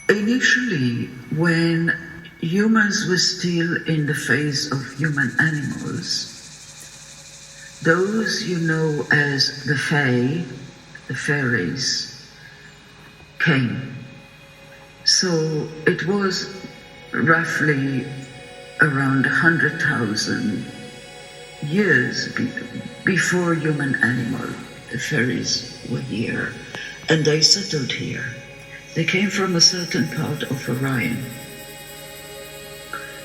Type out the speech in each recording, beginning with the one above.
Initially, when humans were still in the phase of human animals, those you know as the Fae, the fairies, came. So it was roughly around 100,000 years before human animal. The fairies were here, and they settled here. They came from a certain part of Orion,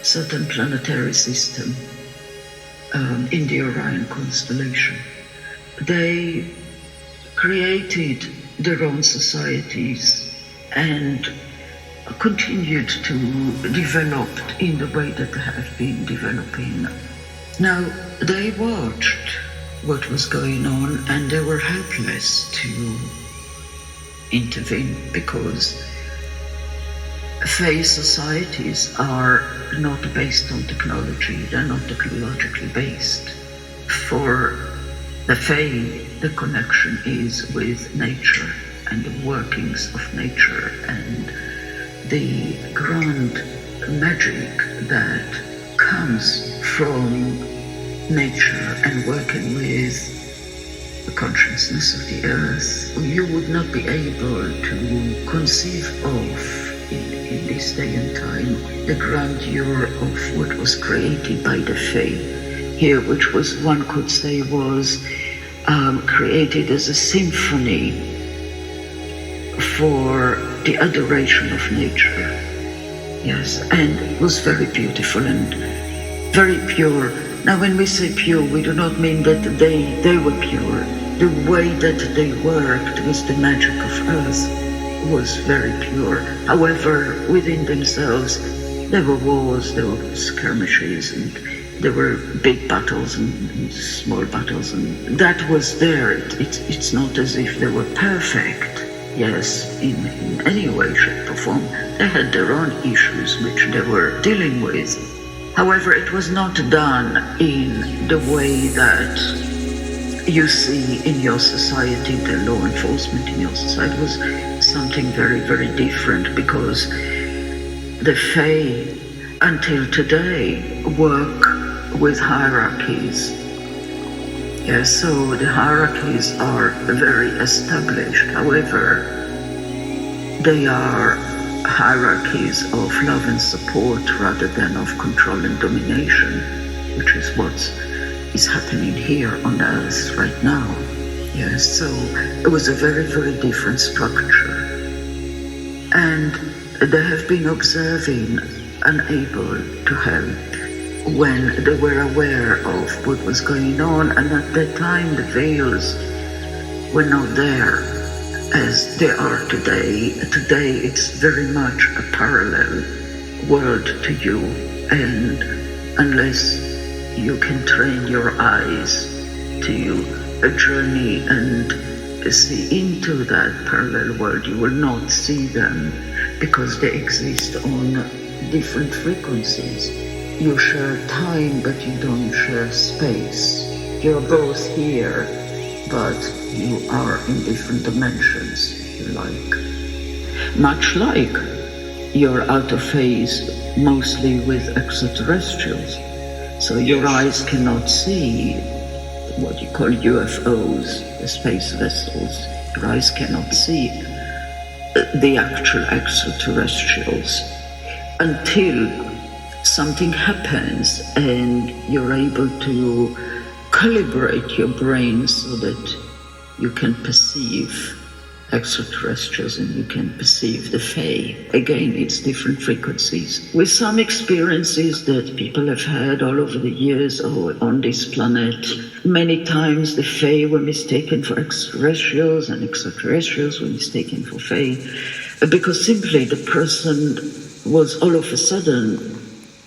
certain planetary system in the Orion constellation. They created their own societies and continued to develop in the way that they have been developing. Now, they watched what was going on and they were helpless to intervene because Fae societies are not based on technology, they're not technologically based. For the Fae, the connection is with nature and the workings of nature and the grand magic that comes from nature and working with the consciousness of the earth. You would not be able to conceive of in this day and time the grandeur of what was created by the Fae here, which was, one could say, was created as a symphony for the adoration of nature. Yes, and it was very beautiful and very pure. Now, when we say pure, we do not mean that they were pure. The way that they worked with the magic of earth was very pure. However, within themselves, there were wars, there were skirmishes, and there were big battles and small battles, and that was there. It's not as if they were perfect, yes, in any way, shape or form. They had their own issues which they were dealing with. However, it was not done in the way that you see in your society. The law enforcement in your society was something very, very different, because the Fae until today work with hierarchies. Yes, so the hierarchies are very established. However, they are hierarchies of love and support rather than of control and domination, which is what is happening here on Earth right now. Yes, so it was a very, very different structure. And they have been observing, unable to help, when they were aware of what was going on, and at that time the veils were not there as they are today. Today it's very much a parallel world to you, and unless you can train your eyes to a journey and see into that parallel world, you will not see them, because they exist on different frequencies. You share time, but you don't share space. You're both here, but you are in different dimensions, if you like. Much like you're out of phase mostly with extraterrestrials. So your eyes cannot see what you call UFOs, the space vessels. Your eyes cannot see the actual extraterrestrials until something happens and you're able to calibrate your brain so that you can perceive extraterrestrials and you can perceive the Fae. Again, it's different frequencies. With some experiences that people have had all over the years on this planet, many times the Fae were mistaken for extraterrestrials and extraterrestrials were mistaken for Fae, because simply the person was all of a sudden,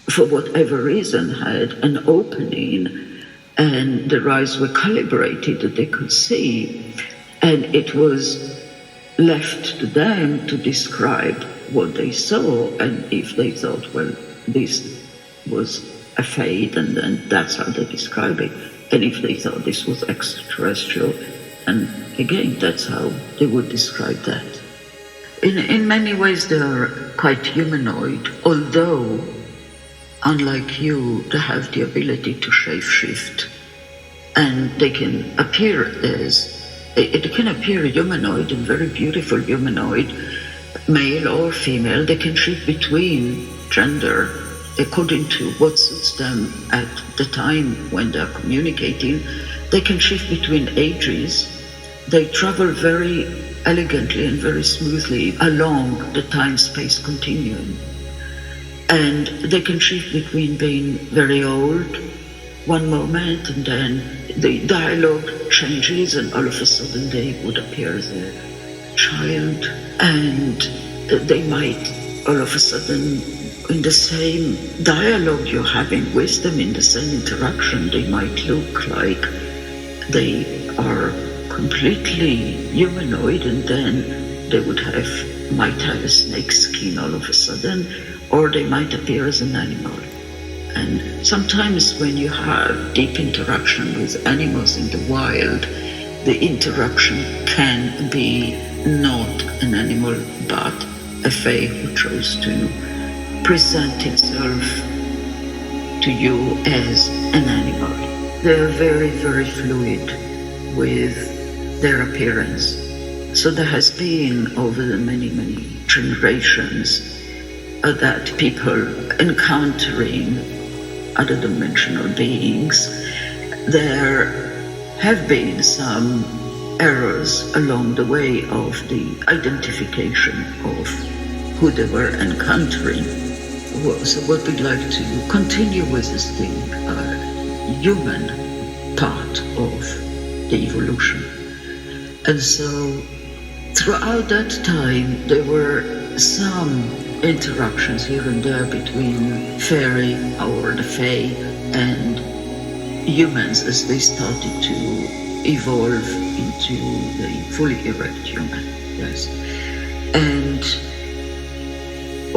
for whatever reason, had an opening and their eyes were calibrated that they could see, and it was left to them to describe what they saw, and if they thought, well, this was a fade, and then that's how they describe it, and if they thought this was extraterrestrial, and again, that's how they would describe that. in many ways they are quite humanoid, although, unlike you, they have the ability to shape-shift. And they can appear it can appear humanoid and very beautiful humanoid, male or female. They can shift between gender according to what suits them at the time when they're communicating. They can shift between ages. They travel very elegantly and very smoothly along the time-space continuum. And they can shift between being very old one moment and then the dialogue changes and all of a sudden they would appear as a child, and they might all of a sudden, in the same dialogue you're having with them, in the same interaction, they might look like they are completely humanoid, and then they might have a snake skin all of a sudden, or they might appear as an animal. And sometimes when you have deep interaction with animals in the wild, the interaction can be not an animal, but a fae who chose to present itself to you as an animal. They are very, very fluid with their appearance. So there has been, over the many, many generations, that people encountering other dimensional beings, there have been some errors along the way of the identification of who they were encountering. So what we'd like to continue with is the human part of the evolution. And so throughout that time, there were some interactions here and there between fairy or the fae and humans as they started to evolve into the fully erect human. Yes. And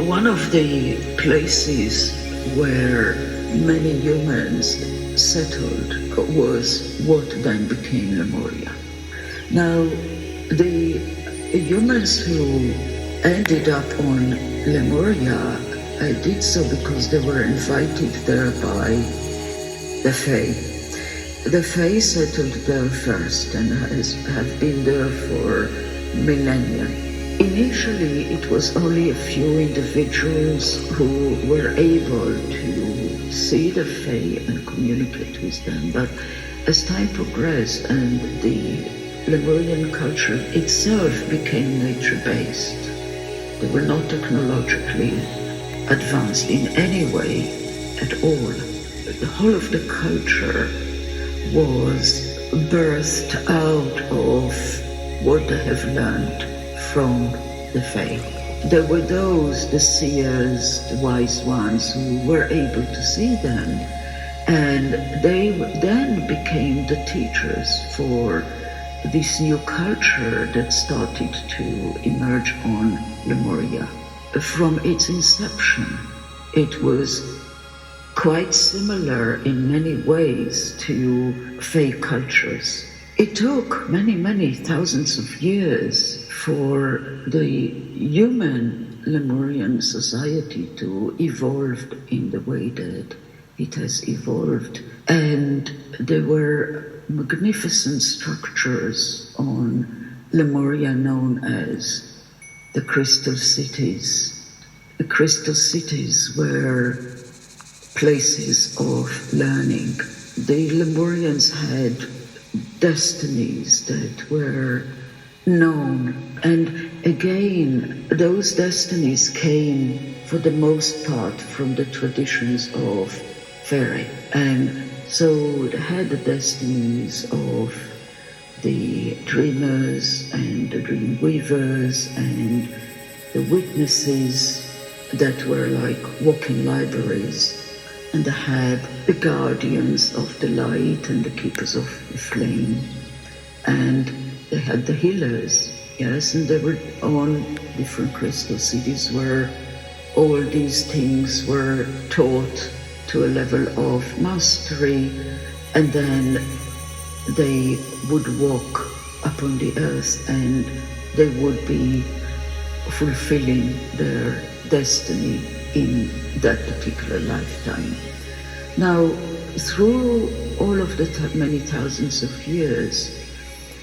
one of the places where many humans settled was what then became Lemuria. Now, the humans who ended up on Lemuria did so because they were invited there by the Fae. The Fae settled there first and have been there for millennia. Initially, it was only a few individuals who were able to see the Fae and communicate with them, but as time progressed and the Lemurian culture itself became nature-based, they were not technologically advanced in any way at all. The whole of the culture was birthed out of what they have learned from the Fae. There were those, the seers, the wise ones, who were able to see them, and they then became the teachers for this new culture that started to emerge on Lemuria. From its inception, it was quite similar in many ways to Fae cultures. It took many, many thousands of years for the human Lemurian society to evolve in the way that it has evolved. And there were magnificent structures on Lemuria known as the crystal cities. The crystal cities were places of learning. The Lemurians had destinies that were known, and again, those destinies came for the most part from the traditions of fairy. And so they had the destinies of the dreamers and the dream weavers and the witnesses that were like walking libraries, and they had the guardians of the light and the keepers of the flame, and they had the healers, yes, and they were on different crystal cities where all these things were taught to a level of mastery, and then they would walk upon the earth and they would be fulfilling their destiny in that particular lifetime. Now, through all of the many thousands of years,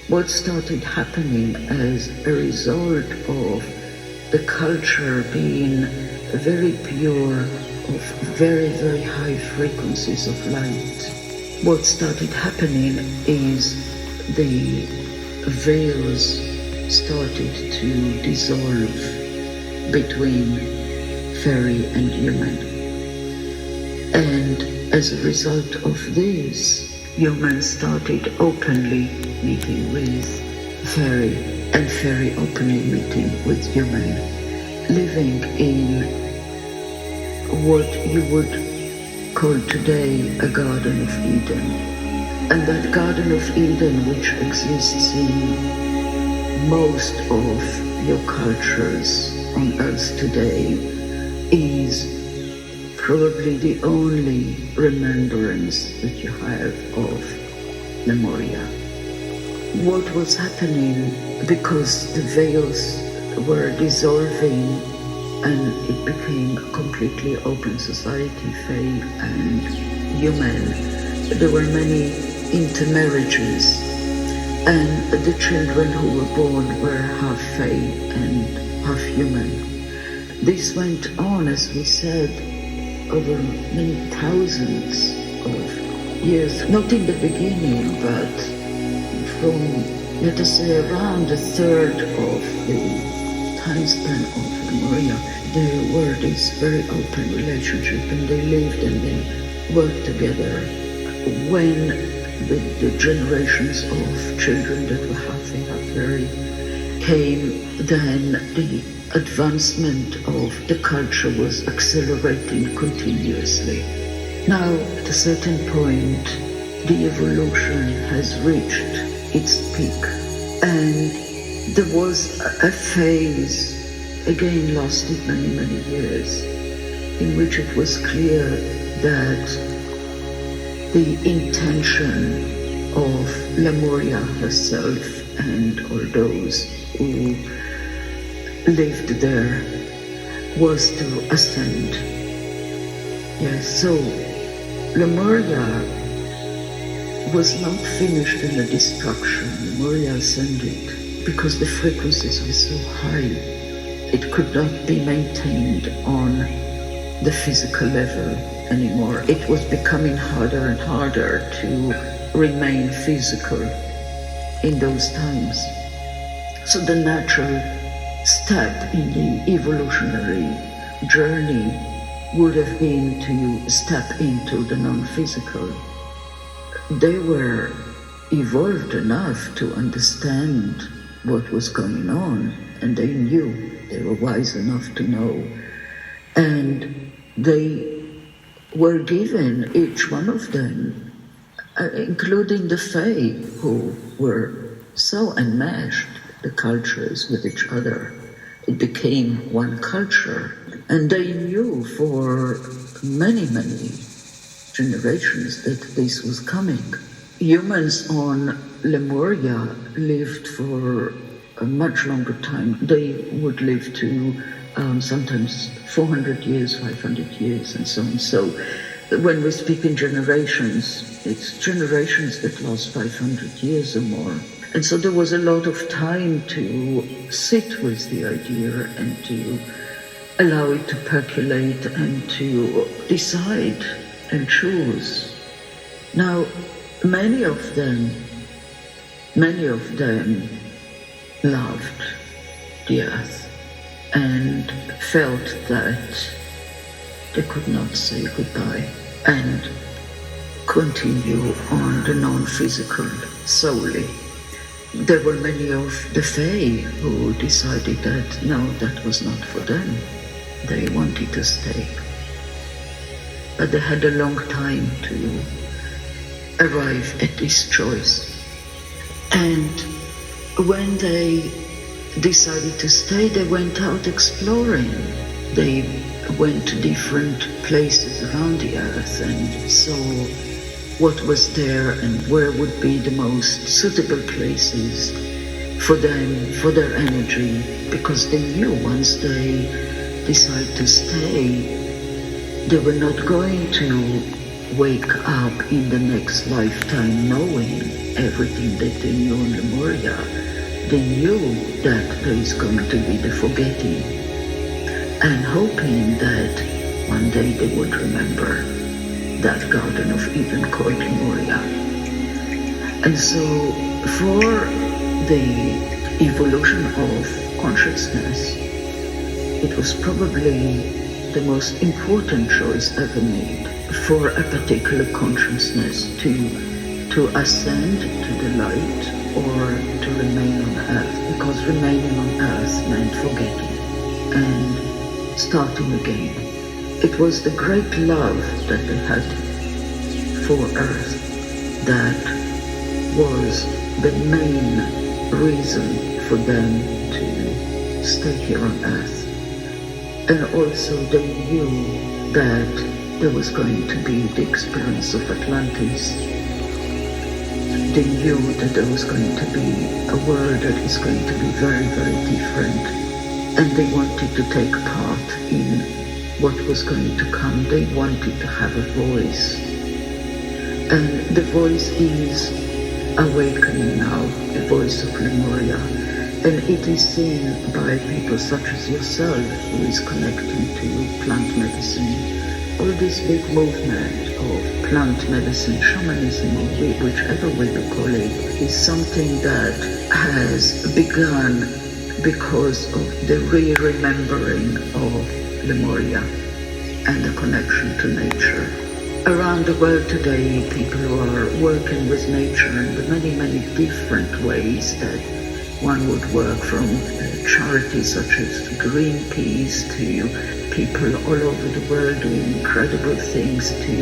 what started happening as a result of the culture being very pure, of very, very high frequencies of light, what started happening is the veils started to dissolve between fairy and human. And as a result of this, humans started openly meeting with fairy, and fairy openly meeting with human, living in what you would call today a Garden of Eden. And that Garden of Eden, which exists in most of your cultures on Earth today, is probably the only remembrance that you have of Lemuria. What was happening, because the veils were dissolving and it became a completely open society, fae and human, there were many intermarriages, and the children who were born were half fae and half human. This went on, as we said, over many thousands of years, not in the beginning, but from, let us say, around a third of the time span of Lemuria, there were this very open relationship, and they lived and they worked together. When the generations of children that were half fairy came, then the advancement of the culture was accelerating continuously. Now, at a certain point, the evolution has reached its peak, and there was a phase, again lasted many, many years, in which it was clear that the intention of Lemuria herself and all those who lived there was to ascend. Yes, so Lemuria was not finished in a destruction. Lemuria ascended because the frequencies were so high. It could not be maintained on the physical level anymore. It was becoming harder and harder to remain physical in those times. So the natural step in the evolutionary journey would have been to step into the non-physical. They were evolved enough to understand what was going on, and they knew, they were wise enough to know, and they were given, each one of them, including the Fae, who were so enmeshed, the cultures with each other. It became one culture, and they knew for many, many generations that this was coming. Humans on Lemuria lived for a much longer time. They would live to sometimes 400 years, 500 years, and so on. So when we speak in generations, it's generations that last 500 years or more. And so there was a lot of time to sit with the idea and to allow it to percolate and to decide and choose. Now, many of them loved the earth and felt that they could not say goodbye and continue on the non-physical solely. There were many of the Fae who decided that no, that was not for them. They wanted to stay. But they had a long time to arrive at this choice. And when they decided to stay, they went out exploring. They went to different places around the earth and saw what was there and where would be the most suitable places for them, for their energy, because they knew once they decide to stay, they were not going to wake up in the next lifetime knowing everything that they knew in Lemuria. They knew that there is going to be the forgetting, and hoping that one day they would remember that Garden of Eden called Lemuria. And so for the evolution of consciousness, it was probably the most important choice ever made for a particular consciousness to ascend to the light or to remain on earth, because remaining on earth meant forgetting and starting again. It was the great love that they had for earth that was the main reason for them to stay here on earth. And also they knew that there was going to be the experience of Atlantis. They knew that there was going to be a world that is going to be very, very different. And they wanted to take part in what was going to come. They wanted to have a voice. And the voice is awakening now, the voice of Lemuria. And it is seen by people such as yourself, who is connecting to plant medicine. All this big movement of plant medicine, shamanism, or whichever way you call it, is something that has begun because of the re-remembering of Lemuria and the connection to nature. Around the world today, people are working with nature in the many, many different ways that one would work, from charities such as Greenpeace to people all over the world doing incredible things to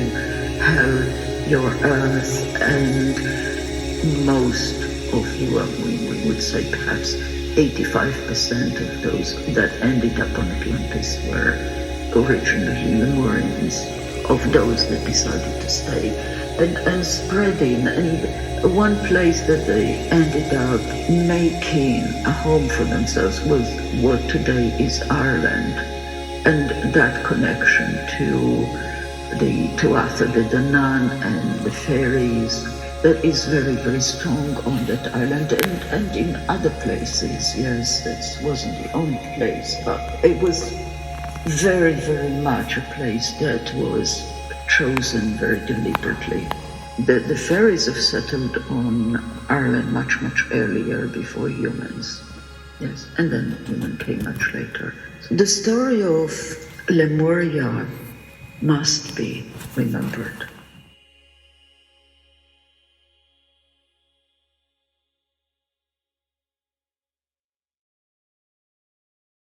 help your earth. And most of you, we would say perhaps 85% of those that ended up on Atlantis were originally Lemurians, of those that decided to stay, and spreading. And one place that they ended up making a home for themselves was what today is Ireland, and that connection to Arthur the Danann and the fairies, that is very, very strong on that island, and in other places. Yes, that wasn't the only place, but it was very, very much a place that was chosen very deliberately. The fairies have settled on Ireland much, much earlier, before humans. Yes, and then human came much later. The story of Lemuria must be remembered.